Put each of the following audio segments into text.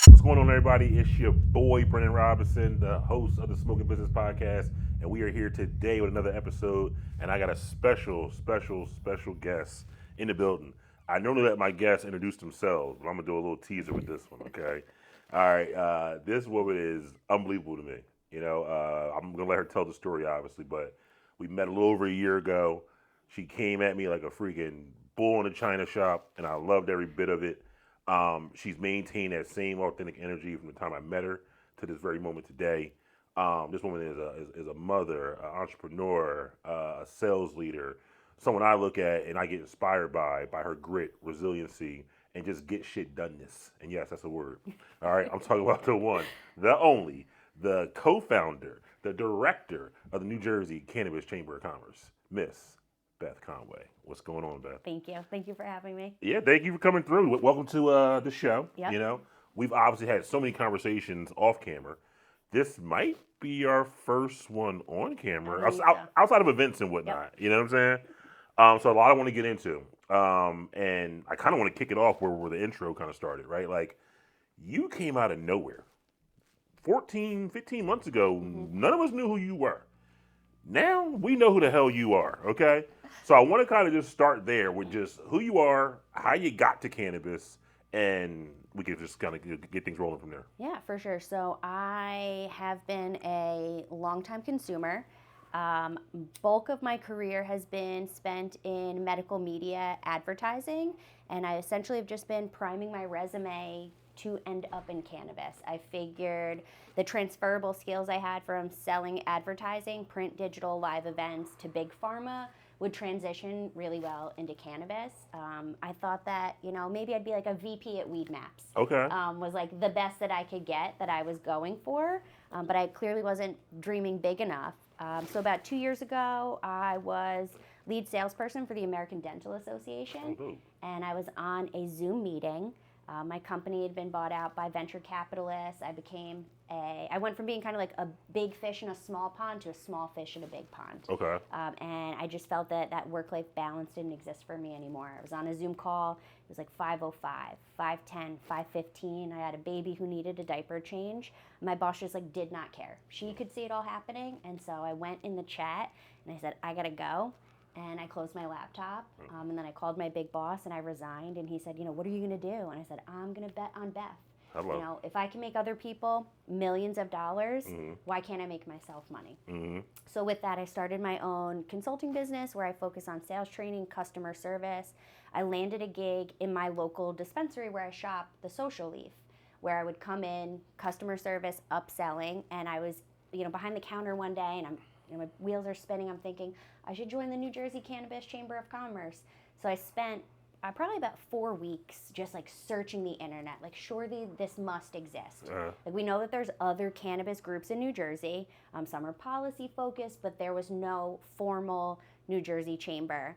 What's going on, everybody? It's your boy, Brennan Robinson, the host of the Smoking Business Podcast, and we are here today with another episode, and I got a special guest in the building. I normally let my guests introduce themselves, but I'm going to do a little teaser with this one, okay? All right, this woman is unbelievable to me. I'm going to let her tell the story, obviously, but we met a little over a year ago. She came at me like a freaking bull in a china shop, and I loved every bit of it. She's maintained that same authentic energy from the time I met her to this very moment today. This woman is a mother, an entrepreneur, a sales leader, someone I look at and I get inspired by her grit, resiliency, and just get shit doneness. And yes, that's a word. All right, I'm talking about the one, the only, the co-founder, the director of the New Jersey Cannabis Chamber of Commerce, Miss Beth Conway. What's going on, Beth? Thank you. Thank you for having me. Yeah, thank you for coming through. Welcome to the show. Yep. We've obviously had so many conversations off camera. This might be our first one on camera, outside of events and whatnot. Yep. You know what I'm saying? So a lot I want to get into. And I kind of want to kick it off where the intro kind of started, right? Like, you came out of nowhere. 14, 15 months ago, none of us knew who you were. Now we know who the hell you are, okay? So I want to kind of just start there with just who you are, how you got to cannabis, and we can just kind of get things rolling from there. Yeah, for sure. So I have been a longtime consumer. Bulk of my career has been spent in medical media advertising, and I essentially have just been priming my resume to end up in cannabis. I figured the transferable skills I had from selling advertising, print, digital, live events to big pharma would transition really well into cannabis. I thought that, maybe I'd be like a VP at Weed Maps. Okay. Was like the best that I could get that I was going for, but I clearly wasn't dreaming big enough. So about 2 years ago, I was lead salesperson for the American Dental Association, and I was on a Zoom meeting. My company had been bought out by venture capitalists. I went from being kind of like a big fish in a small pond to a small fish in a big pond. Okay. And I just felt that work-life balance didn't exist for me anymore. I was on a Zoom call. It was like 5:05, 5:10, 5:15. I had a baby who needed a diaper change. My boss just like did not care. She could see it all happening. And so I went in the chat and I said, I gotta go. And I closed my laptop, and then I called my big boss, and I resigned. And he said, what are you going to do? And I said, I'm going to bet on Beth. Hello. If I can make other people millions of dollars, why can't I make myself money? So with that, I started my own consulting business where I focus on sales training, customer service. I landed a gig in my local dispensary where I shop, the Social Leaf, where I would come in, customer service, upselling, and I was, behind the counter one day, and my wheels are spinning. I'm thinking, I should join the New Jersey Cannabis Chamber of Commerce. So I spent probably about 4 weeks just like searching the internet. Like, surely this must exist. Like, we know that there's other cannabis groups in New Jersey. Some are policy focused, but there was no formal New Jersey chamber.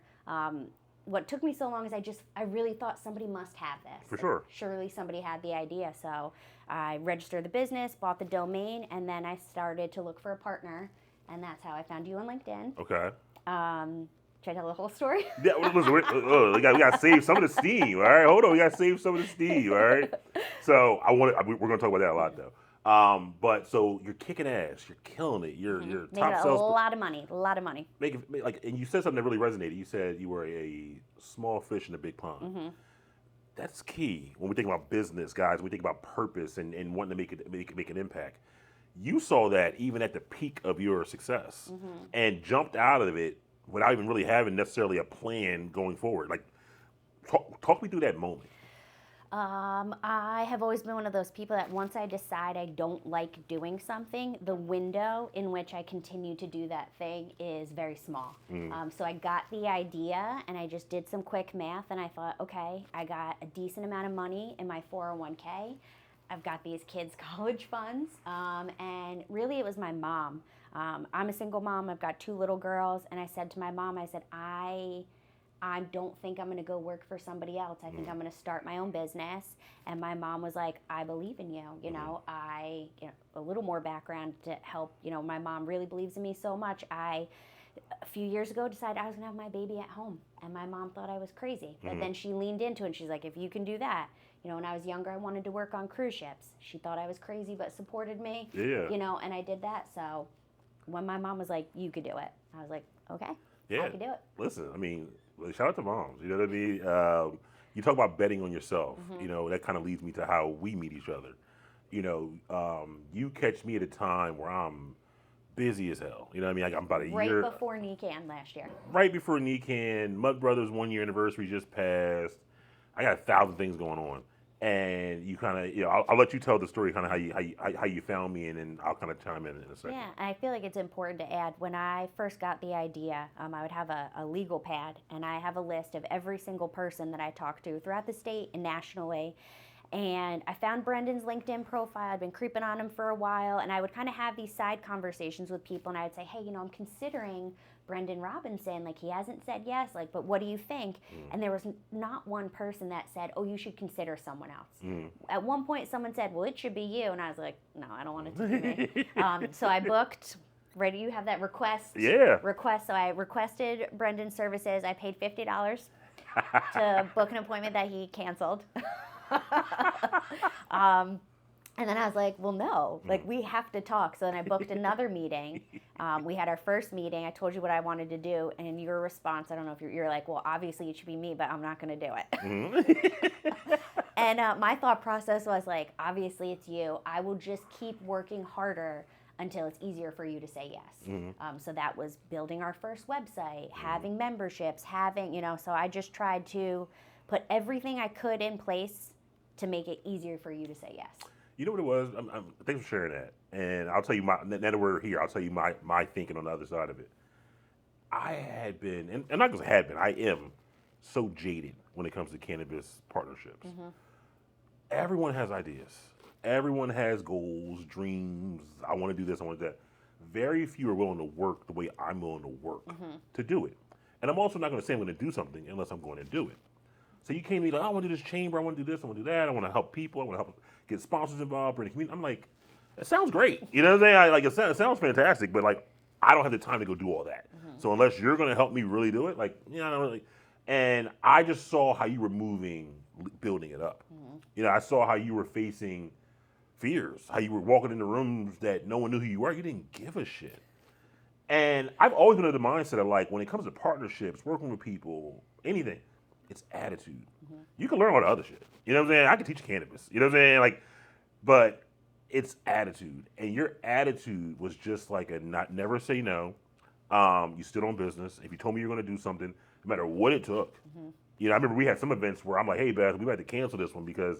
What took me so long is I really thought somebody must have this. For sure. Surely somebody had the idea. So I registered the business, bought the domain, and then I started to look for a partner. And that's how I found you on LinkedIn. Okay. Should I tell the whole story? Yeah, listen, we got to save some of the steam, all right? Hold on, we got to save some of the steam, all right? So we're going to talk about that a lot, though. But so you're kicking ass, you're killing it, you're top sales. A lot of money. And you said something that really resonated. You said you were a small fish in a big pond. That's key when we think about business, guys. We think about purpose and wanting to make an impact. You saw that even at the peak of your success and jumped out of it without even really having necessarily a plan going forward. Like, talk me through that moment. I have always been one of those people that once I decide I don't like doing something, the window in which I continue to do that thing is very small. So I got the idea and I just did some quick math and I thought, okay, I got a decent amount of money in my 401k. I've got these kids' college funds, and really it was my mom. I'm a single mom. I've got 2 little girls, and I said to my mom, I said, I don't think I'm going to go work for somebody else. I think I'm going to start my own business. And my mom was like, I believe in you. A little more background to help. My mom really believes in me so much. A few years ago decided I was going to have my baby at home, and my mom thought I was crazy. But then she leaned into it, and she's like, if you can do that, You know, when I was younger, I wanted to work on cruise ships. She thought I was crazy, but supported me. Yeah. You know, and I did that. So when my mom was like, you could do it, I was like, okay, Yeah. I could do it. Listen, I mean, shout out to moms. You know what I mean? You talk about betting on yourself. Mm-hmm. You know, that kind of leads me to how we meet each other. You know, you catch me at a time where I'm busy as hell. You know what I mean? Like I'm about a year. Right before NECAN last year. Right before NECAN, Mud Brothers 1 year anniversary just passed. I got 1,000 things going on. And you kind of, you know, I'll let you tell the story, kind of how you found me, and then I'll kind of chime in a second. Yeah, I feel like it's important to add, when I first got the idea, I would have a legal pad, and I have a list of every single person that I talked to throughout the state and nationally. And I found Brendan's LinkedIn profile. I'd been creeping on him for a while, and I would kind of have these side conversations with people, and I would say, hey, you know, I'm considering Brendan Robinson. Like, he hasn't said yes, like, but what do you think? And there was not one person that said, oh, you should consider someone else. At one point, someone said, well, it should be you. And I was like, no, I don't want it to be me. So I booked, ready, you have that request? Yeah. Request. So I requested Brendan's services. I paid $50 to book an appointment that he canceled. And then I was like, well, no, like, we have to talk. So then I booked another meeting. We had our first meeting. I told you what I wanted to do. And your response, I don't know if you're like, well, obviously it should be me, but I'm not going to do it. And my thought process was like, obviously it's you. I will just keep working harder until it's easier for you to say yes. So that was building our first website, having memberships, having, you know, so I just tried to put everything I could in place to make it easier for you to say yes. You know what it was? Thanks for sharing that. And I'll tell you, now that we're here, I'll tell you my thinking on the other side of it. I had been, and not because I had been, I am so jaded when it comes to cannabis partnerships. Everyone has ideas. Everyone has goals, dreams. I want to do this, I want to do that. Very few are willing to work the way I'm willing to work to do it. And I'm also not going to say I'm going to do something unless I'm going to do it. So you came to me like, I want to do this chamber, I want to do this, I want to do that, I want to help people, I want to help get sponsors involved, bring the community. I'm like, that sounds great. You know what I'm saying? It sounds fantastic, but like, I don't have the time to go do all that. So unless you're going to help me really do it, like, you know, I don't really. And I just saw how you were moving, building it up. You know, I saw how you were facing fears, how you were walking into rooms that no one knew who you were. You didn't give a shit. And I've always been of the mindset of like, when it comes to partnerships, working with people, anything, it's attitude. You can learn all the other shit. You know what I'm saying? I can teach cannabis. You know what I'm saying? Like, but it's attitude. And your attitude was just like a never say no. You stood on business. If you told me you're going to do something, no matter what it took. You know, I remember we had some events where I'm like, hey, Beth, we might have to cancel this one because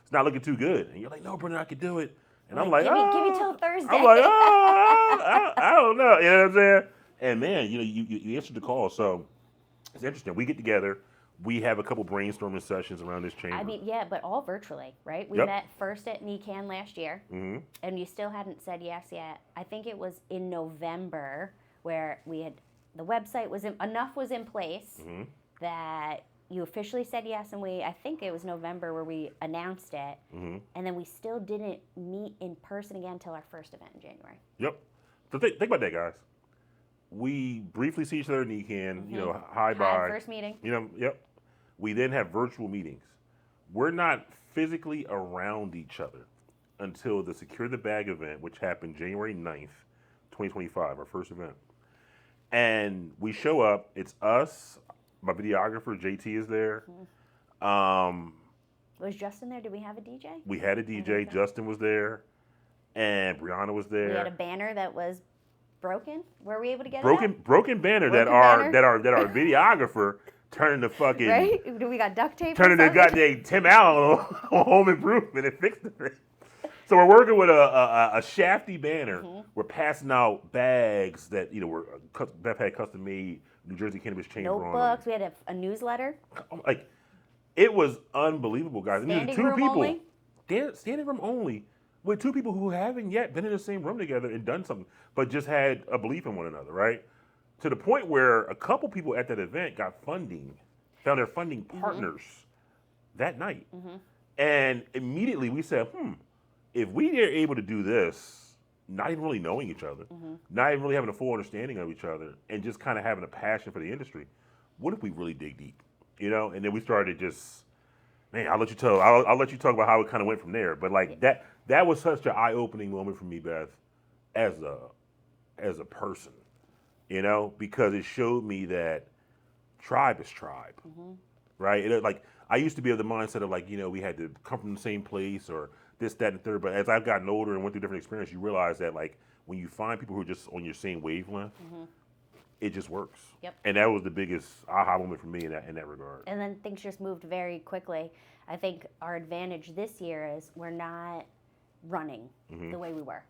it's not looking too good. And you're like, no, Brendan, I can do it. And I'm like, give me till Thursday. I'm like, I don't know. You know what I'm saying? And man, you know, you answered the call. So it's interesting. We get together. We have a couple brainstorming sessions around this chamber. I mean, yeah, but all virtually, right? We met first at NECAN last year, and you still hadn't said yes yet. I think it was in November where we had, the website was, enough was in place that you officially said yes, and I think it was November where we announced it, and then we still didn't meet in person again until our first event in January. Yep. So think about that, guys. We briefly see each other in NECAN, you know, hi, bye. First meeting. You know, yep. We then have virtual meetings. We're not physically around each other until the Secure the Bag event, which happened January 9th, 2025, our first event. And we show up, it's us, my videographer, JT is there. Was Justin there? Did we have a DJ? We had a DJ, Justin was there, and Brianna was there. We had a banner that was broken. Were we able to get broken banner that our videographer turned into fucking right? Do we got duct tape? Turned into goddamn Tim Allen on Home Improvement and fixed it. So we're working with a shafty banner. We're passing out bags that, you know, were Beth had custom made New Jersey Cannabis Chamber on. Notebooks. We had a newsletter. Like, it was unbelievable, guys. Standing room only. Standing room only. With two people who haven't yet been in the same room together and done something, but just had a belief in one another, right? To the point where a couple people at that event got funding, found their funding partners that night. And immediately we said, if we are able to do this, not even really knowing each other, not even really having a full understanding of each other, and just kind of having a passion for the industry, what if we really dig deep? You know? And then we started just Man, I'll let you tell. I'll let you talk about how it kind of went from there. But like that was such an eye-opening moment for me, Beth, as a person, because it showed me that tribe is tribe, right? Like I used to be of the mindset of like, we had to come from the same place or this, that, and the third. But as I've gotten older and went through different experiences, you realize that like when you find people who are just on your same wavelength, it just works. Yep. And that was the biggest aha moment for me in that regard. And then things just moved very quickly. I think our advantage this year is we're not running the way we were,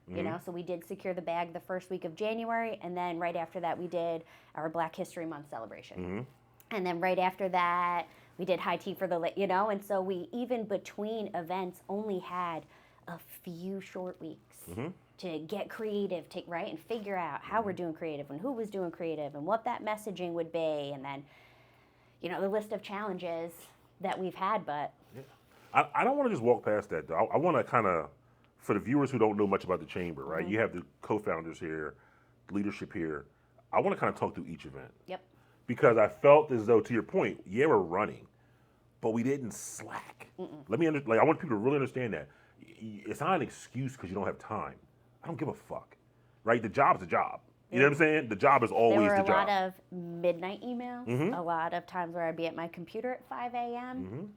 So we did secure the bag the first week of January, and then right after that we did our Black History Month celebration. And then right after that we did high tea for the and so we even between events only had a few short weeks to get creative, and figure out how we're doing creative and who was doing creative and what that messaging would be, and then the list of challenges that we've had. But I don't want to just walk past that though. I want to kind of, for the viewers who don't know much about the chamber, right? You have the co-founders here, leadership here. I want to kind of talk through each event. Yep. Because I felt as though, to your point, we're running, but we didn't slack. I want people to really understand that. It's not an excuse because you don't have time. I don't give a fuck, right? The job's a job. You know what I'm saying? The job is always the job. There were a lot of midnight emails, a lot of times where I'd be at my computer at 5 a.m.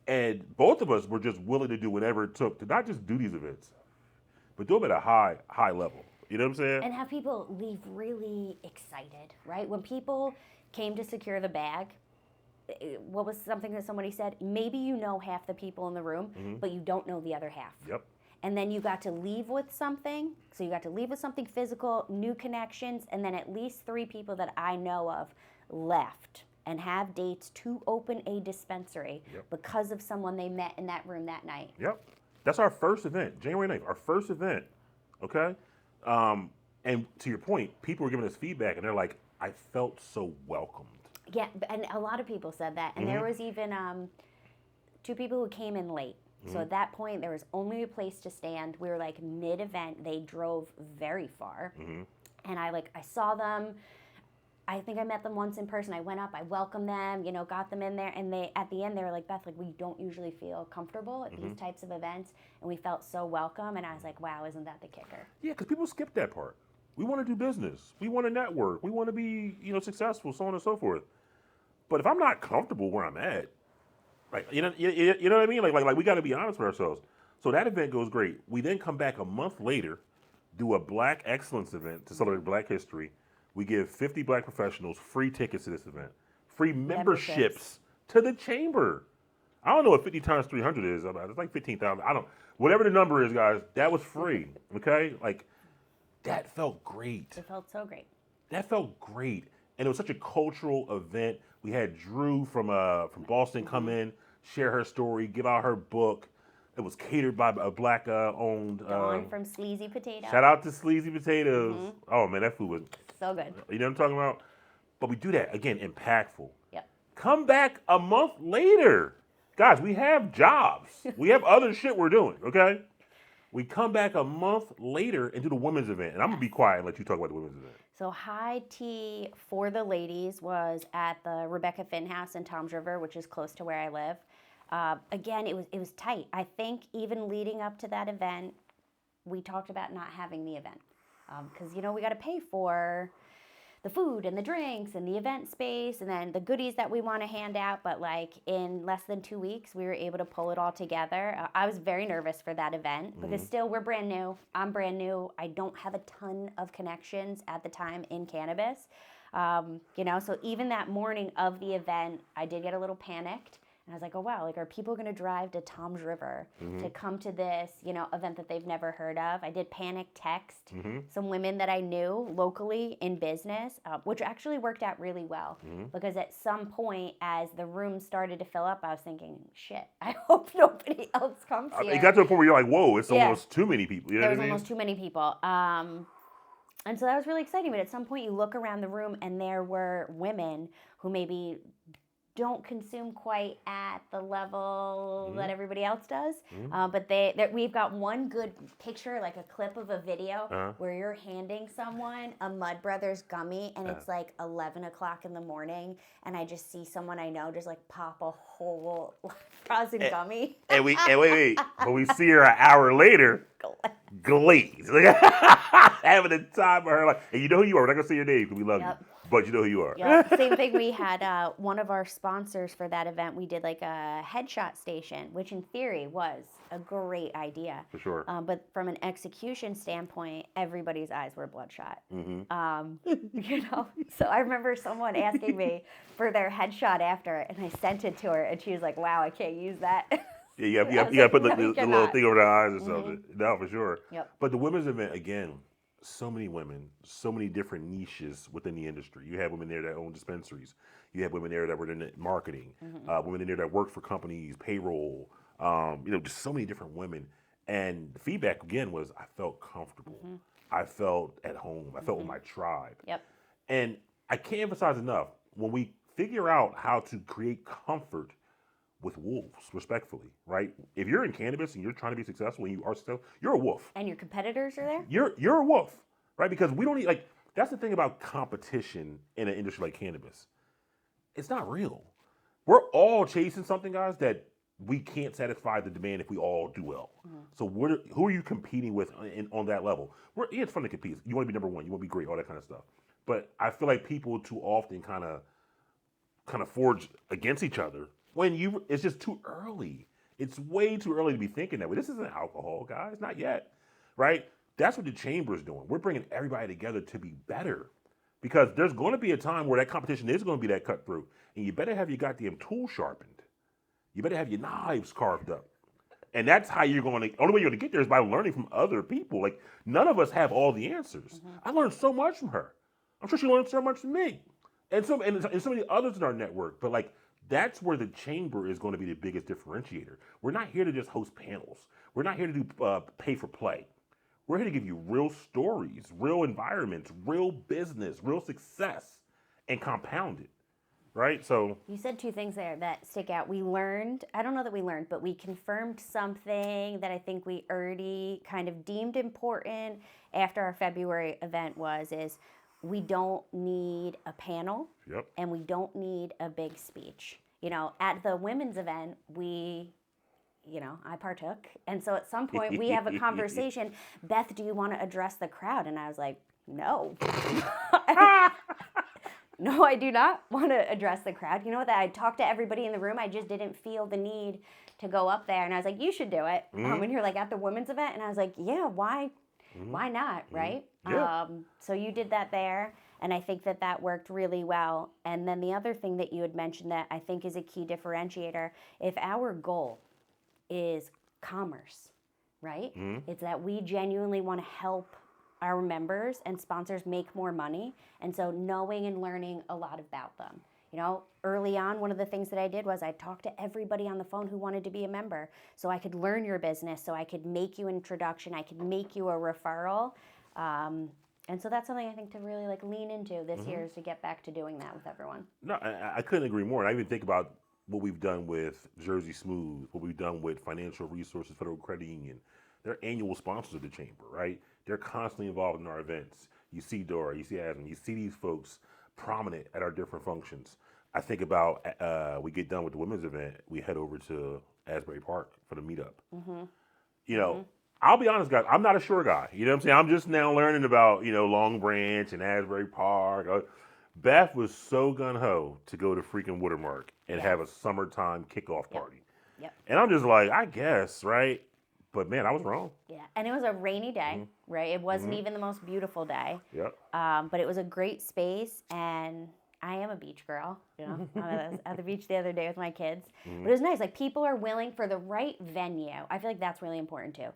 And both of us were just willing to do whatever it took to not just do these events, but do them at a high level. You know what I'm saying? And have people leave really excited, right? When people came to secure the bag, what was something that somebody said? Maybe you know half the people in the room, but you don't know the other half. Yep. And then you got to leave with something. So you got to leave with something physical, new connections, and then at least 3 people that I know of left and have dates to open a dispensary because of someone they met in that room that night. Yep. That's our first event, January 9th, our first event, okay? And to your point, people were giving us feedback, and they're like, I felt so welcomed. Yeah, and a lot of people said that. And there was even 2 people who came in late. So at that point, there was only a place to stand. We were like mid-event. They drove very far. And I saw them. I think I met them once in person. I went up, I welcomed them, got them in there. And at the end, they were like, Beth, we don't usually feel comfortable at these types of events. And we felt so welcome. And I was like, wow, isn't that the kicker? Yeah, because people skip that part. We want to do business. We want to network. We want to be, successful, so on and so forth. But if I'm not comfortable where I'm at, like, you know what I mean? Like we got to be honest with ourselves. So that event goes great. We then come back a month later, do a Black Excellence event to celebrate Black History. We give 50 Black professionals free tickets to this event, free memberships to the chamber. I don't know what 50 times 300 is. It's like 15,000. Whatever the number is, guys, that was free. Okay? Like, that felt great. It felt so great. That felt great. And it was such a cultural event. We had Drew from Boston come in, share her story, give out her book. It was catered by a Black-owned... Dawn from Sleazy Potato. Shout out to Sleazy Potatoes. Oh, man, that food was... So good. You know what I'm talking about? But we do that, again, impactful. Yep. Come back a month later. Guys, we have jobs. We have other shit we're doing, okay? We come back a month later and do the women's event. And I'm going to be quiet and let you talk about the women's event. So high tea for the ladies was at the Rebecca Finn House in Toms River, which is close to where I live. Again, it was tight. I think even leading up to that event, we talked about not having the event. Because, we got to pay for the food and the drinks and the event space and then the goodies that we want to hand out. But in less than 2 weeks, we were able to pull it all together. I was very nervous for that event because still we're brand new. I'm brand new. I don't have a ton of connections at the time in cannabis. So even that morning of the event, I did get a little panicked. And I was like, oh, wow, are people going to drive to Toms River to come to this, event that they've never heard of? I did panic text some women that I knew locally in business, which actually worked out really well. Because at some point, as the room started to fill up, I was thinking, shit, I hope nobody else comes here. It got to a point where you're like, whoa, it's almost too many people. You know there was what I mean? almost too many people. And so that was really exciting. But at some point, you look around the room, and there were women who maybe don't consume quite at the level that everybody else does. Mm-hmm. But we've got one good picture, like a clip of a video where you're handing someone a Mud Brothers gummy, and it's like 11 o'clock in the morning, and I just see someone I know just like pop a whole frozen gummy. And wait, but we see her an hour later, glazed, having the time of her life. And you know who you are. We're not gonna say your name because we love you, but you know who you are. Yeah, same thing. We had one of our sponsors for that event. We did like a headshot station, which in theory was a great idea. For sure. But from an execution standpoint, everybody's eyes were bloodshot. So I remember someone asking me for their headshot after, and I sent it to her, and she was like, "Wow, I can't use that." Yeah, you got to put the little thing over their eyes or something. No, for sure. Yep. But the women's event, again, so many women, so many different niches within the industry. You have women there that own dispensaries. You have women there that were in marketing. Women in there that work for companies, payroll. Just so many different women. And the feedback, again, was I felt comfortable. I felt at home. I felt with my tribe. Yep. And I can't emphasize enough, when we figure out how to create comfort with wolves, respectfully, right? If you're in cannabis and you're trying to be successful and you are successful, you're a wolf. And your competitors are there? You're a wolf, right? Because we don't need, that's the thing about competition in an industry like cannabis. It's not real. We're all chasing something, guys, that we can't satisfy the demand if we all do well. So who are you competing with on that level? It's fun to compete. You want to be number one. You want to be great, all that kind of stuff. But I feel like people too often kind of forge against each other when it's just too early. It's way too early to be thinking that way. This isn't alcohol, guys, not yet, right? That's what the chamber is doing. We're bringing everybody together to be better, because there's going to be a time where that competition is going to be that cutthroat, and you better have your goddamn tools sharpened. You better have your knives carved up. And that's how only way you're going to get there is by learning from other people. Like, none of us have all the answers. I learned so much from her. I'm sure she learned so much from me. And so many others in our network. But that's where the chamber is going to be the biggest differentiator. We're not here to just host panels. We're not here to do pay for play. We're here to give you real stories, real environments, real business, real success, and compound it, right? So you said two things there that stick out. We learned, I don't know that we learned, but we confirmed something that I think we already kind of deemed important after our February event is we don't need a panel, and we don't need a big speech. At the women's event, I partook. And so at some point we have a conversation. Beth, do you want to address the crowd? And I was like, no. No, I do not want to address the crowd. You know what? I talked to everybody in the room. I just didn't feel the need to go up there. And I was like, you should do it. When you're at the women's event. And I was like, yeah, why not, right? Yeah. So you did that there. And I think that worked really well. And then the other thing that you had mentioned that I think is a key differentiator, if our goal is commerce, right? It's that we genuinely want to help our members and sponsors make more money. And so knowing and learning a lot about them. Early on, one of the things that I did was I talked to everybody on the phone who wanted to be a member so I could learn your business, so I could make you an introduction, I could make you a referral. And so that's something I think to really lean into this year is to get back to doing that with everyone. No, I couldn't agree more. And I even think about what we've done with Jersey Smooth, what we've done with Financial Resources Federal Credit Union. They're annual sponsors of the chamber, right? They're constantly involved in our events. You see Dora, you see Adam, you see these folks prominent at our different functions. I think about we get done with the women's event, we head over to Asbury Park for the meetup. I'll be honest, guys, I'm not a sure guy. You know what I'm saying? I'm just now learning about, Long Branch and Asbury Park. Beth was so gun-ho to go to freaking Watermark and have a summertime kickoff party. Yep. And I'm just like, I guess, right? But man, I was wrong. Yeah, and it was a rainy day, right? It wasn't even the most beautiful day. Yep. But it was a great space, and I am a beach girl. I was at the beach the other day with my kids. But it was nice. People are willing for the right venue. I feel like that's really important too.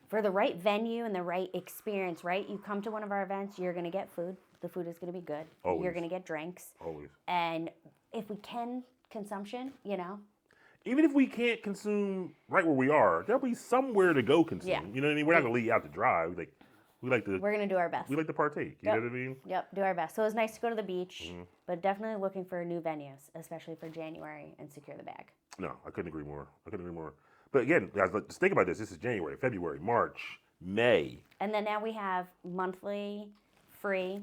For the right venue and the right experience, right? You come to one of our events, you're going to get food. The food is going to be good. Always. You're going to get drinks. Always. And if we can, consumption, Even if we can't consume right where we are, there'll be somewhere to go consume. Yeah. You know what I mean? We're not going to leave you out to dry. We're gonna do our best. We like to partake. You Yep. know what I mean? Yep, do our best. So it was nice to go to the beach, but definitely looking for new venues, especially for January, and secure the bag. No, I couldn't agree more. But again, guys, just think about this. This is January, February, March, May. And then now we have monthly free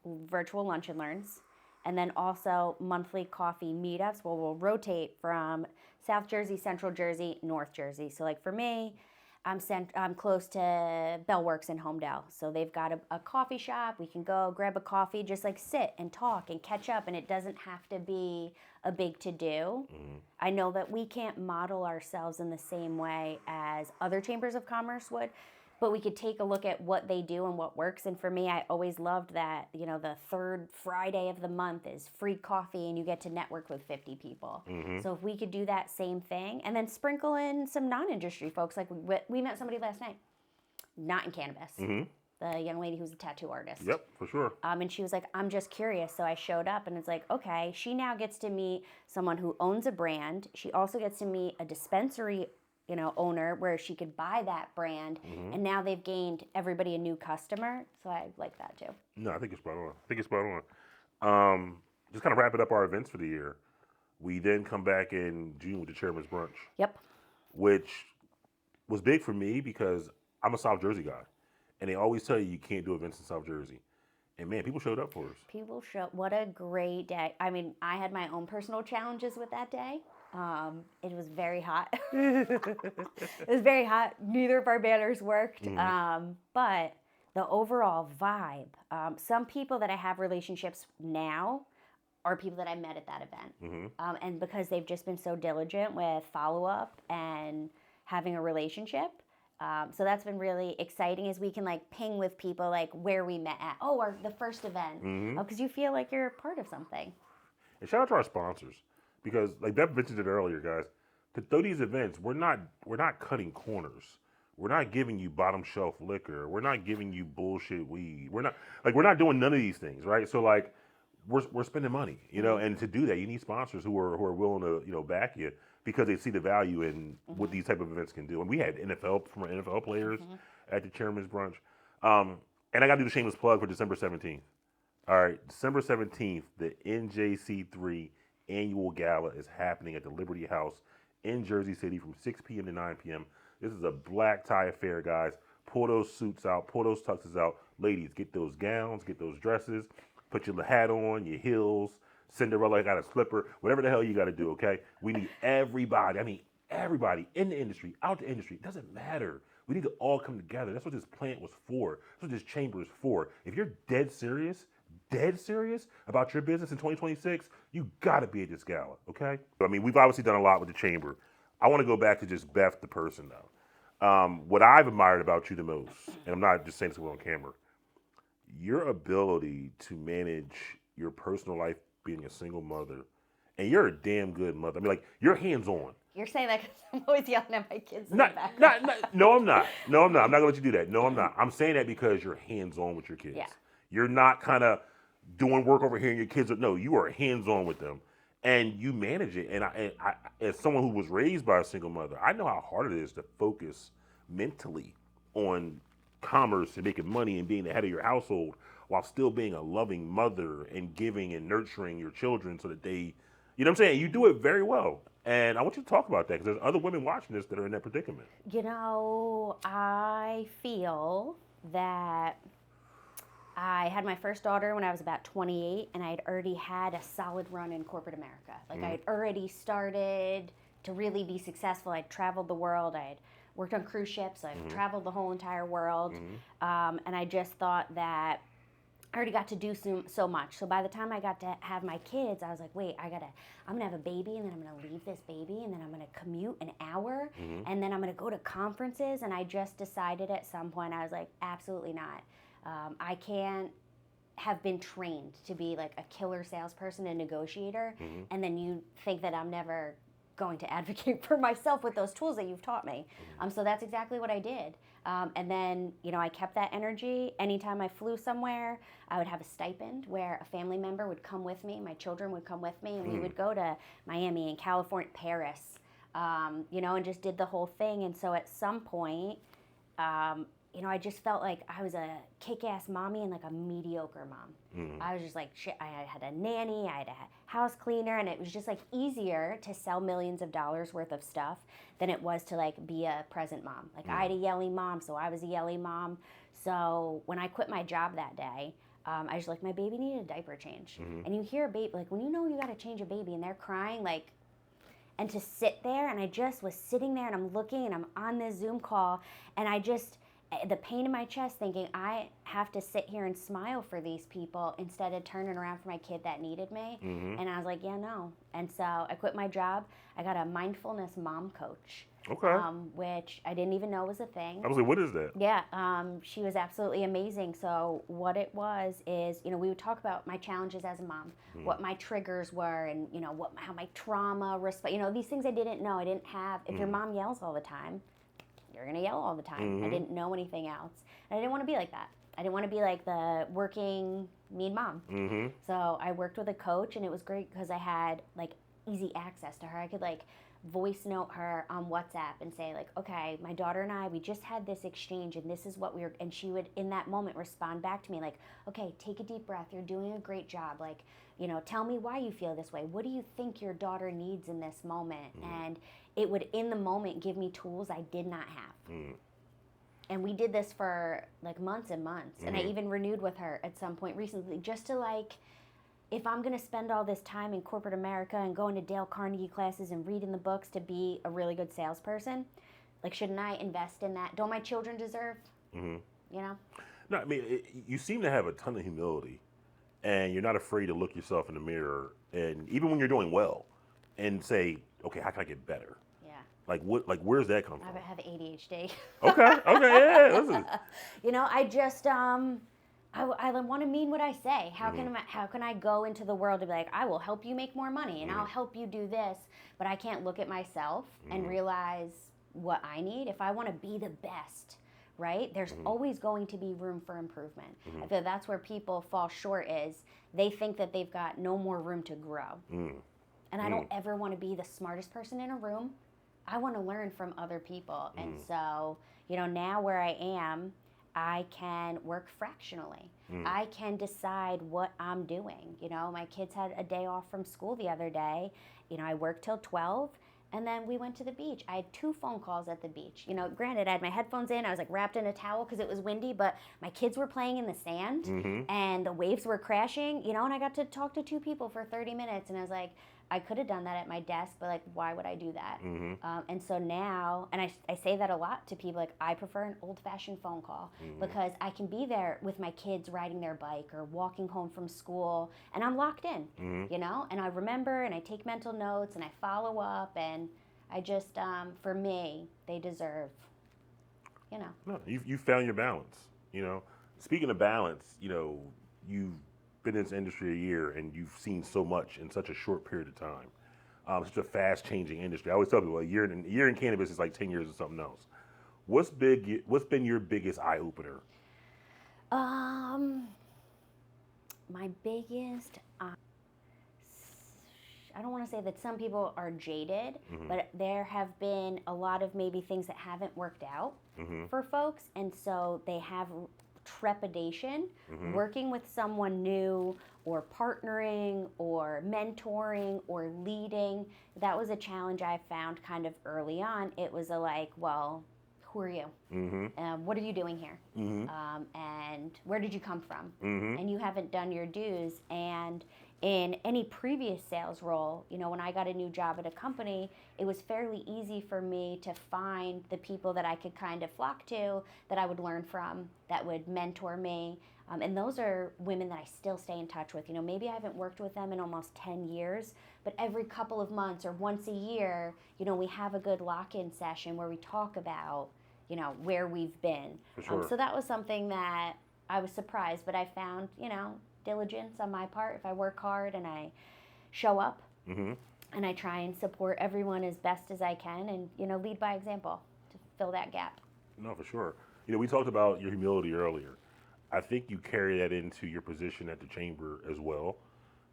virtual lunch and learns, and then also monthly coffee meetups where we'll rotate from South Jersey, Central Jersey, North Jersey. So like for me, I'm close to Bellworks in Homedale. So they've got a coffee shop. We can go grab a coffee, just like sit and talk and catch up. And it doesn't have to be a big to-do. I know that we can't model ourselves in the same way as other chambers of commerce would, but we could take a look at what they do and what works. And for me, I always loved that, the third Friday of the month is free coffee and you get to network with 50 people. So if we could do that same thing and then sprinkle in some non-industry folks, like we met somebody last night, not in cannabis, the young lady who's a tattoo artist. Yep, for sure. And she was like, I'm just curious. So I showed up and it's like, okay, she now gets to meet someone who owns a brand. She also gets to meet a dispensary owner where she could buy that brand, and now they've gained everybody a new customer. So I like that too. No, I think it's spot on. Just kind of wrapping up our events for the year. We then come back in June with the Chairman's Brunch. Yep. Which was big for me because I'm a South Jersey guy, and they always tell you can't do events in South Jersey. And man, people showed up for us. What a great day. I mean, I had my own personal challenges with that day. It was very hot. It was very hot. Neither of our banners worked. But the overall vibe, some people that I have relationships now are people that I met at that event. And because they've just been so diligent with follow-up and having a relationship. So that's been really exciting as we can ping with people where we met at. The first event. Because you feel like you're a part of something. And shout out to our sponsors. Because, like Beth mentioned it earlier, guys, to throw these events, we're not cutting corners. We're not giving you bottom shelf liquor. We're not giving you bullshit weed. We're not doing none of these things, right? So we're spending money, and to do that, you need sponsors who are willing to back you because they see the value in what these type of events can do. And we had former NFL players at the Chairman's Brunch, and I got to do the shameless plug for December 17th. All right, December 17th, the NJCCC annual gala is happening at the Liberty House in Jersey City from 6 p.m. to 9 p.m. This is a black tie affair, guys. Pull those suits out, pull those tuxes out. Ladies, get those gowns, get those dresses, put your hat on, your heels, Cinderella got a slipper, whatever the hell you got to do, okay? We need everybody in the industry, out the industry. It doesn't matter. We need to all come together. That's what this plant was for. That's what this chamber is for. If you're dead serious about your business in 2026, you got to be at this gala, okay? I mean, we've obviously done a lot with the chamber. I want to go back to just Beth, the person, though. What I've admired about you the most, and I'm not just saying this on camera, your ability to manage your personal life being a single mother, and you're a damn good mother. I mean, you're hands-on. You're saying that because I'm always yelling at my kids in No, the back. no, I'm not. I'm not going to let you do that. No, I'm not. I'm saying that because you're hands-on with your kids. Yeah. You're not kind of doing work over here and your kids no, you are hands-on with them and you manage it. And I, as someone who was raised by a single mother, I know how hard it is to focus mentally on commerce and making money and being the head of your household while still being a loving mother and giving and nurturing your children so that they, you know what I'm saying? You do it very well. And I want you to talk about that because there's other women watching this that are in that predicament. I feel that I had my first daughter when I was about 28, and I had already had a solid run in corporate America. I had already started to really be successful. I'd traveled the world. I had worked on cruise ships. I've traveled the whole entire world. And I just thought that I already got to do so much. So by the time I got to have my kids, I was like, wait, I'm going to have a baby, and then I'm going to leave this baby, and then I'm going to commute an hour, and then I'm going to go to conferences. And I just decided at some point, I was like, absolutely not. I can't have been trained to be a killer salesperson and negotiator, and then you think that I'm never going to advocate for myself with those tools that you've taught me. So that's exactly what I did. And then, I kept that energy. Anytime I flew somewhere, I would have a stipend where a family member would come with me, my children would come with me, and we would go to Miami and California, Paris, and just did the whole thing. And so at some point, I just felt like I was a kick-ass mommy and like a mediocre mom. I was just like, shit, I had a nanny, I had a house cleaner, and it was just like easier to sell millions of dollars worth of stuff than it was to like be a present mom. Like I had a yelly mom, so I was a yelly mom. So when I quit my job that day, I was like, my baby needed a diaper change. And you hear a baby, like when you got to change a baby and they're crying, like, and to sit there, and I just was sitting there and I'm looking and I'm on this Zoom call and the pain in my chest thinking I have to sit here and smile for these people instead of turning around for my kid that needed me. And I was like, yeah, no. And so I quit my job. I got a mindfulness mom coach. Okay. Which I didn't even know was a thing. I was like, what is that? Yeah, she was absolutely amazing. So what it was is, we would talk about my challenges as a mom, what my triggers were, and how my trauma response. These things I didn't know, I didn't have. If your mom yells all the time, you're gonna yell all the time. I didn't know anything else, and I didn't want to be like that. I didn't want to be like the working mean mom. So I worked with a coach, and it was great because I had like easy access to her. I could like voice note her on WhatsApp and say like, okay, my daughter and I, we just had this exchange and this is what and she would in that moment respond back to me like, okay, take a deep breath, you're doing a great job, like, tell me why you feel this way, what do you think your daughter needs in this moment? And it would in the moment give me tools I did not have. And we did this for like months and months, and I even renewed with her at some point recently just to like, if I'm going to spend all this time in corporate America and going to Dale Carnegie classes and reading the books to be a really good salesperson, like, shouldn't I invest in that? Don't my children deserve, No, I mean, you seem to have a ton of humility, and you're not afraid to look yourself in the mirror, and even when you're doing well, and say, okay, how can I get better? Yeah. Like, where's that come from? I have ADHD. Okay, yeah, listen. I just, I want to mean what I say. How can I go into the world and be like, I will help you make more money and I'll help you do this, but I can't look at myself and realize what I need. If I want to be the best, right? There's always going to be room for improvement. I feel that's where people fall short is they think that they've got no more room to grow. And I don't ever want to be the smartest person in a room. I want to learn from other people. And so, now where I am, I can work fractionally. I can decide what I'm doing. My kids had a day off from school the other day. I worked till 12, and then we went to the beach. I had 2 phone calls at the beach. Granted, I had my headphones in. I was like wrapped in a towel because it was windy, but my kids were playing in the sand, and the waves were crashing, and I got to talk to 2 people for 30 minutes, and I was like, I could have done that at my desk, but like, why would I do that? And so now, and I say that a lot to people, like, I prefer an old-fashioned phone call because I can be there with my kids riding their bike or walking home from school, and I'm locked in, and I remember and I take mental notes and I follow up, and I just, for me, they deserve, No, you found your balance. Speaking of balance, you've been in this industry a year and you've seen so much in such a short period of time. Such a fast-changing industry. I always tell people a year in cannabis is like 10 years of something else. What's been your biggest eye-opener? My biggest, I don't want to say that some people are jaded, but there have been a lot of maybe things that haven't worked out for folks, and so they have trepidation working with someone new or partnering or mentoring or leading. That was a challenge I found kind of early on. It was well, who are you? What are you doing here? And where did you come from? And you haven't done your dues. And in any previous sales role, when I got a new job at a company, it was fairly easy for me to find the people that I could kind of flock to, that I would learn from, that would mentor me. And those are women that I still stay in touch with. Maybe I haven't worked with them in almost 10 years, but every couple of months or once a year, we have a good lock-in session where we talk about, where we've been. For sure. So that was something that I was surprised, but I found, diligence on my part. If I work hard and I show up and I try and support everyone as best as I can and, lead by example to fill that gap. No, for sure. We talked about your humility earlier. I think you carry that into your position at the chamber as well,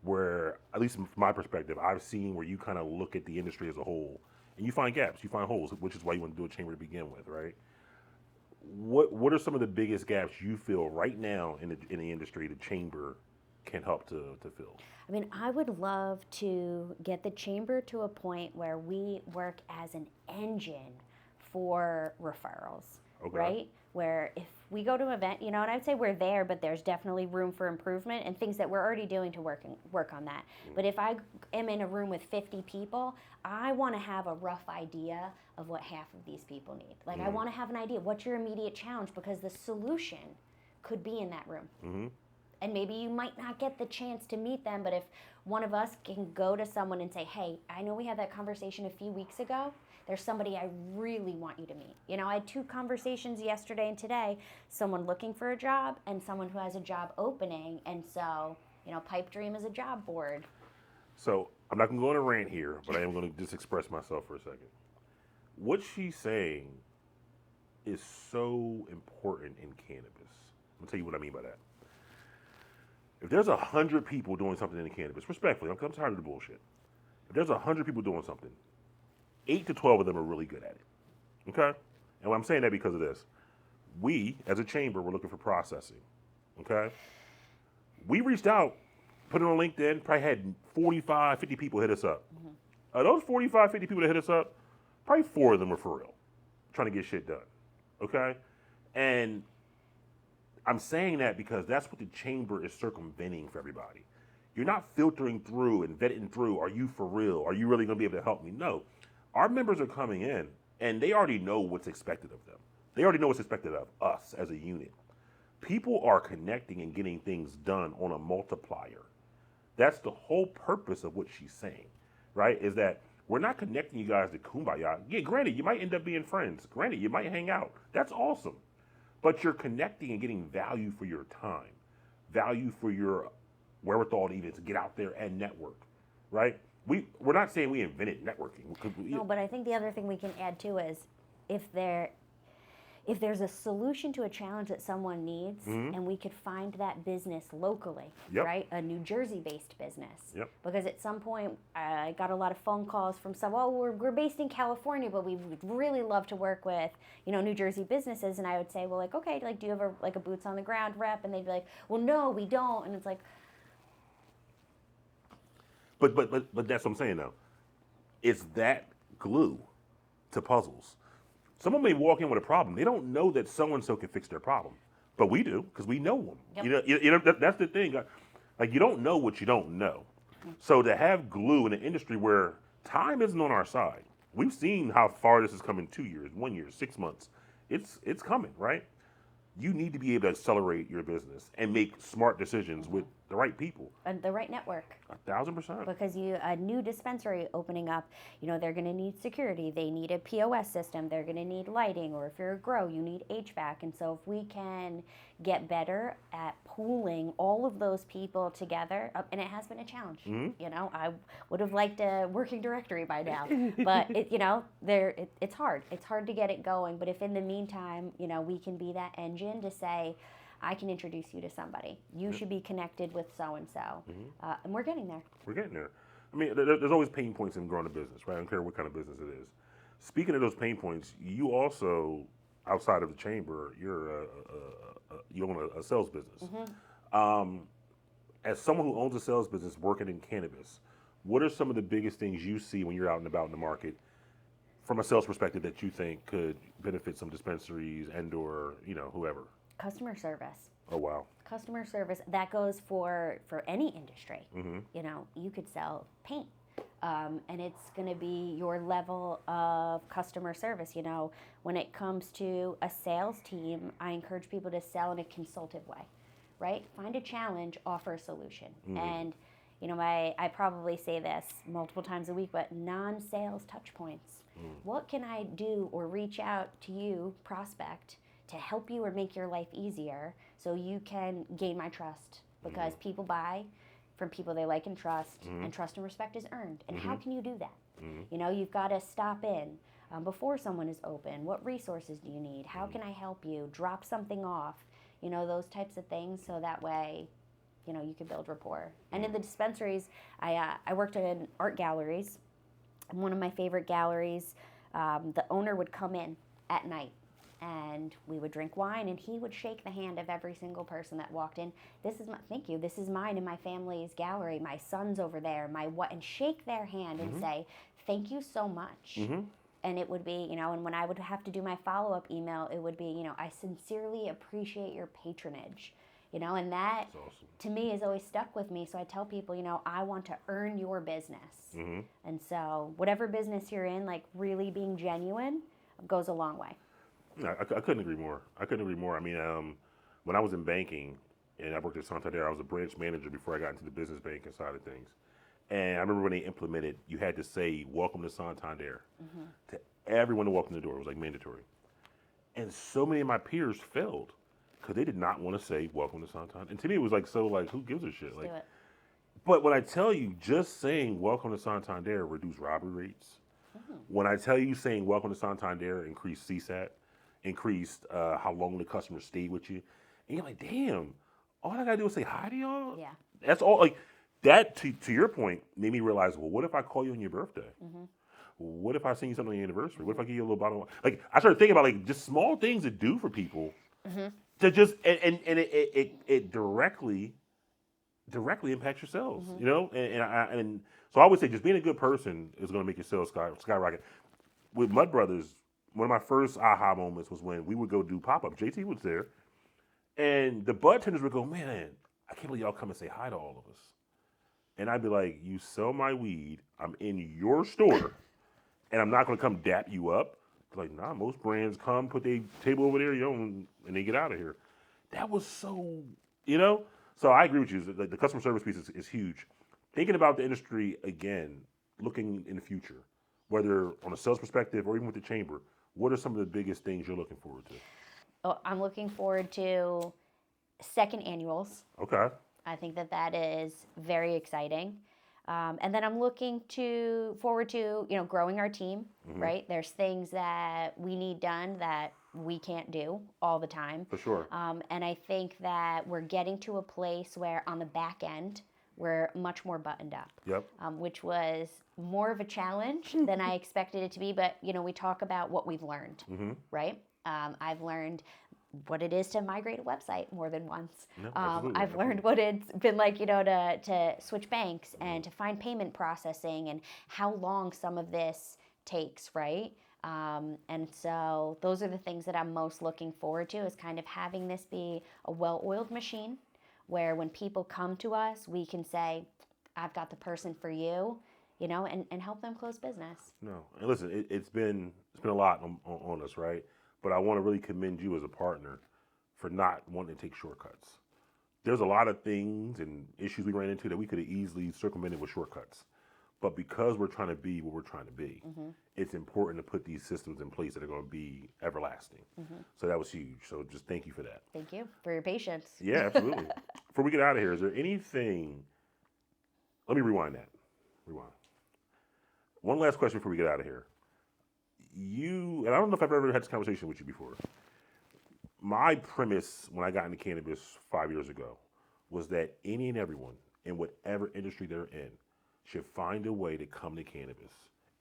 where, at least from my perspective, I've seen where you kind of look at the industry as a whole and you find gaps, you find holes, which is why you want to do a chamber to begin with, right? what are some of the biggest gaps you feel right now in the industry the chamber can help to fill? I mean, I would love to get the chamber to a point where we work as an engine for referrals, Okay. right? Where if we go to an event, and I'd say we're there, but there's definitely room for improvement and things that we're already doing to work on that. But if I am in a room with 50 people, I want to have a rough idea of what half of these people need. Like, I want to have an idea, what's your immediate challenge? Because the solution could be in that room. And maybe you might not get the chance to meet them, but if one of us can go to someone and say, hey, I know we had that conversation a few weeks ago. There's somebody I really want you to meet. I had 2 conversations yesterday and today, someone looking for a job and someone who has a job opening. And so, Pipe Dream is a job board. So I'm not going to go on a rant here, but I am going to just express myself for a second. What she's saying is so important in cannabis. I'll tell you what I mean by that. If there's 100 people doing something in cannabis, respectfully, I'm tired of the bullshit. If there's 100 people doing something, 8 to 12 of them are really good at it. Okay? And I'm saying that because of this. We, as a chamber, were looking for processing. Okay? We reached out, put it on LinkedIn, probably had 45, 50 people hit us up. Of those 45, 50 people that hit us up, probably 4 of them were for real, trying to get shit done. Okay? And I'm saying that because that's what the chamber is circumventing for everybody. You're not filtering through and vetting through, are you for real? Are you really going to be able to help me? No. Our members are coming in, and they already know what's expected of them. They already know what's expected of us as a unit. People are connecting and getting things done on a multiplier. That's the whole purpose of what she's saying, right? Is that we're not connecting you guys to kumbaya. Yeah, granted, you might end up being friends. Granted, you might hang out. That's awesome. But you're connecting and getting value for your time, value for your wherewithal to even to get out there and network, right? We're not saying we invented networking. No, but I think the other thing we can add too is if there's a solution to a challenge that someone needs, and we could find that business locally, right? A New Jersey-based business. Because at some point, I got a lot of phone calls from some, we're based in California, but we would really love to work with, New Jersey businesses. And I would say, well, like, okay, like, do you have a boots on the ground rep? And they'd be like, well, no, we don't. And it's like. But that's what I'm saying now. It's that glue to puzzles. Someone may walk in with a problem. They don't know that so-and-so can fix their problem. But we do, because we know them. That's the thing. Like, you don't know what you don't know. So to have glue in an industry where time isn't on our side, we've seen how far this has come in 2 years, 1 year, 6 months. It's coming, right? You need to be able to accelerate your business and make smart decisions with the right people. And the right network. 1,000%. Because a new dispensary opening up, they're going to need security. They need a POS system. They're going to need lighting. Or if you're a grow, you need HVAC. And so if we can get better at pooling all of those people together, and it has been a challenge. I would have liked a working directory by now. But, it's hard. It's hard to get it going. But if in the meantime, we can be that engine to say, I can introduce you to somebody. You should be connected with so-and-so. And we're getting there. We're getting there. I mean, there's always pain points in growing a business, right? I don't care what kind of business it is. Speaking of those pain points, you also, outside of the chamber, you own a sales business. As someone who owns a sales business working in cannabis, what are some of the biggest things you see when you're out and about in the market from a sales perspective that you think could benefit some dispensaries and or, whoever? Customer service. Oh, wow. Customer service, that goes for any industry. You could sell paint, and it's going to be your level of customer service. When it comes to a sales team, I encourage people to sell in a consultative way, right? Find a challenge, offer a solution. And, I probably say this multiple times a week, but non-sales touch points. What can I do or reach out to you, prospect, to help you or make your life easier so you can gain my trust? Because people buy from people they like and trust, and trust and respect is earned. And how can you do that? You've got to stop in before someone is open. What resources do you need? How can I help you? Drop something off, those types of things, so that way, you can build rapport. And in the dispensaries, I worked in art galleries. One of my favorite galleries, the owner would come in at night and we would drink wine, and he would shake the hand of every single person that walked in. Thank you, this is mine and my family's gallery. My son's over there, and shake their hand and say, thank you so much. And it would be, and when I would have to do my follow-up email, it would be, I sincerely appreciate your patronage. And that, awesome. To me, has always stuck with me. So I tell people, I want to earn your business. And so whatever business you're in, like really being genuine goes a long way. No, I couldn't agree more. I mean, when I was in banking and I worked at Santander, I was a branch manager before I got into the business banking side of things. And I remember when they implemented, you had to say, welcome to Santander. To everyone to walk in the door. It was like mandatory. And so many of my peers failed because they did not want to say, welcome to Santander. And to me, it was like, who gives a shit? Do it. But when I tell you, just saying welcome to Santander reduced robbery rates. When I tell you saying welcome to Santander increased CSAT, increased how long the customer stayed with you. And you're like, damn, all I got to do is say hi to y'all? Yeah. That's all. Like, that, to your point, made me realize, well, what if I call you on your birthday? What if I send you something on your anniversary? What if I give you a little bottle of wine? Like, I started thinking about, like, just small things to do for people to just, and it directly impacts your sales, And so I would say just being a good person is going to make your sales skyrocket. With Mud Brothers, one of my first aha moments was when we would go do pop-up. JT was there, and the bud tenders would go, man, I can't believe y'all come and say hi to all of us. And I'd be like, you sell my weed, I'm in your store, and I'm not going to come dap you up. Like, nah, most brands come, put their table over there, and they get out of here. That was so, So I agree with you. The customer service piece is huge. Thinking about the industry again, looking in the future, whether on a sales perspective or even with the chamber, what are some of the biggest things you're looking forward to? Oh, I'm looking forward to second annuals. Okay. I think that is very exciting. And then I'm looking forward to, growing our team, right? There's things that we need done that we can't do all the time. For sure. And I think that we're getting to a place where on the back end, we're much more buttoned up. Yep. Which was more of a challenge than I expected it to be. But, we talk about what we've learned, right? I've learned what it is to migrate a website more than once. No, I've learned what it's been like, to switch banks and to find payment processing and how long some of this takes, right? And so those are the things that I'm most looking forward to, is kind of having this be a well-oiled machine where when people come to us, we can say, I've got the person for you, and help them close business. No, and listen, it's been a lot on us, right? But I want to really commend you as a partner for not wanting to take shortcuts. There's a lot of things and issues we ran into that we could have easily circumvented with shortcuts. But because we're trying to be what we're trying to be, it's important to put these systems in place that are going to be everlasting. So that was huge. So just thank you for that. Thank you for your patience. Yeah, absolutely. Before we get out of here, is there anything? Let me rewind that. One last question before we get out of here. And I don't know if I've ever had this conversation with you before. My premise when I got into cannabis 5 years ago was that any and everyone in whatever industry they're in should find a way to come to cannabis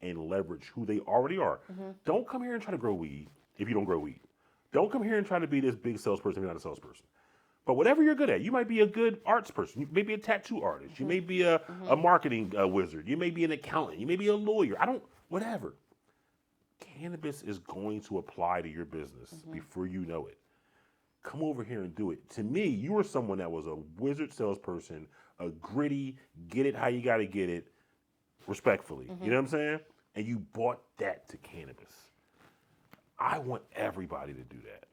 and leverage who they already are. Don't come here and try to grow weed if you don't grow weed. Don't come here and try to be this big salesperson if you're not a salesperson. But whatever you're good at, you might be a good arts person. You may be a tattoo artist. You may be a marketing wizard. You may be an accountant. You may be a lawyer. Whatever. Cannabis is going to apply to your business before you know it. Come over here and do it. To me, you were someone that was a wizard salesperson, a gritty, get it how you got to get it, respectfully. You know what I'm saying? And you brought that to cannabis. I want everybody to do that.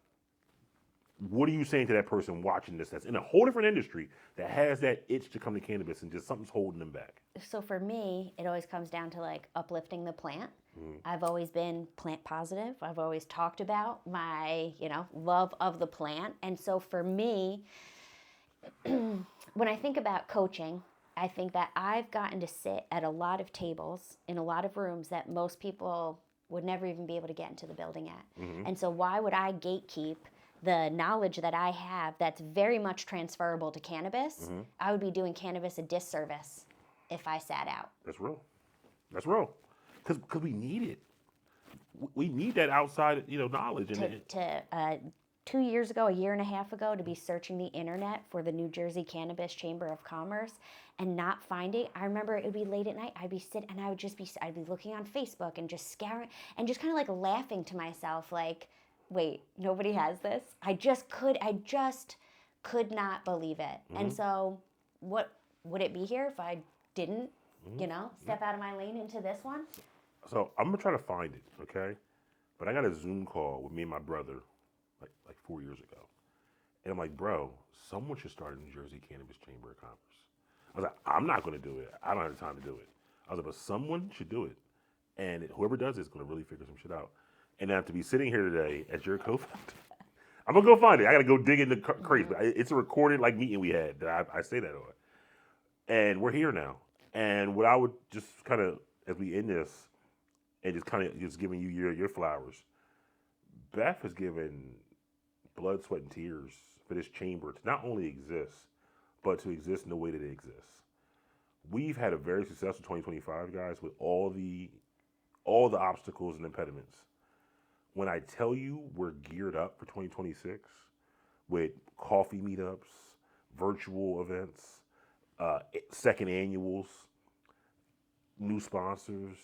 What are you saying to that person watching this that's in a whole different industry that has that itch to come to cannabis and just something's holding them back? So for me, it always comes down to like uplifting the plant. I've always been plant positive. I've always talked about my, love of the plant. And so for me, when I think about coaching, I think that I've gotten to sit at a lot of tables in a lot of rooms that most people would never even be able to get into the building at. And so why would I gatekeep the knowledge that I have that's very much transferable to cannabis? I would be doing cannabis a disservice if I sat out. That's real. Because we need it. we need that outside, knowledge. To 2 years ago, a year and a half ago, to be searching the internet for the New Jersey Cannabis Chamber of Commerce and not finding. I remember it would be late at night. I'd be sitting and I'd be looking on Facebook and just scouring and just kind of like laughing to myself, like, wait, nobody has this. I just could not believe it. And so, what would it be here if I didn't, step out of my lane into this one? So I'm gonna try to find it, okay? But I got a Zoom call with me and my brother like 4 years ago. And I'm like, bro, someone should start a New Jersey Cannabis Chamber of Commerce. I was like, I'm not going to do it. I don't have the time to do it. I was like, but someone should do it. And whoever does it is going to really figure some shit out. And now to be sitting here today as your co-founder, I'm going to go find it. I got to go dig into crazy. It's a recorded meeting we had that I say that on. And we're here now. And what I would just kind of, as we end this, and just kind of just giving you your flowers, Beth has given blood, sweat, and tears for this chamber to not only exist, but to exist in the way that it exists. We've had a very successful 2025, guys, with all the obstacles and impediments. When I tell you we're geared up for 2026 with coffee meetups, virtual events, second annuals, new sponsors,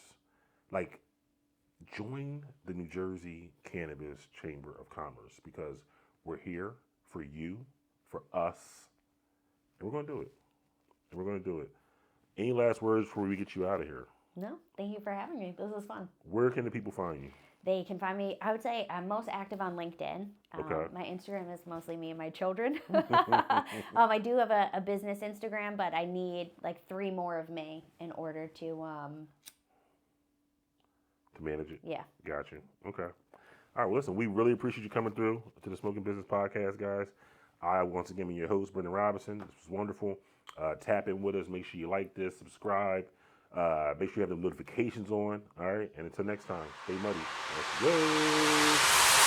join the New Jersey Cannabis Chamber of Commerce, because we're here for you, for us, and we're going to do it. And we're going to do it. Any last words before we get you out of here? No, thank you for having me. This was fun. Where can the people find you? They can find me, I would say I'm most active on LinkedIn. Okay. My Instagram is mostly me and my children. I do have a business Instagram, but I need 3 more of me in order to manage it? Yeah. Got you. Okay. All right, well, listen, we really appreciate you coming through to the Smoking Business Podcast, guys. I, once again, am your host, Brendan Robinson. This was wonderful. Tap in with us. Make sure you like this, subscribe. Make sure you have the notifications on. All right, and until next time, stay muddy. Let's go.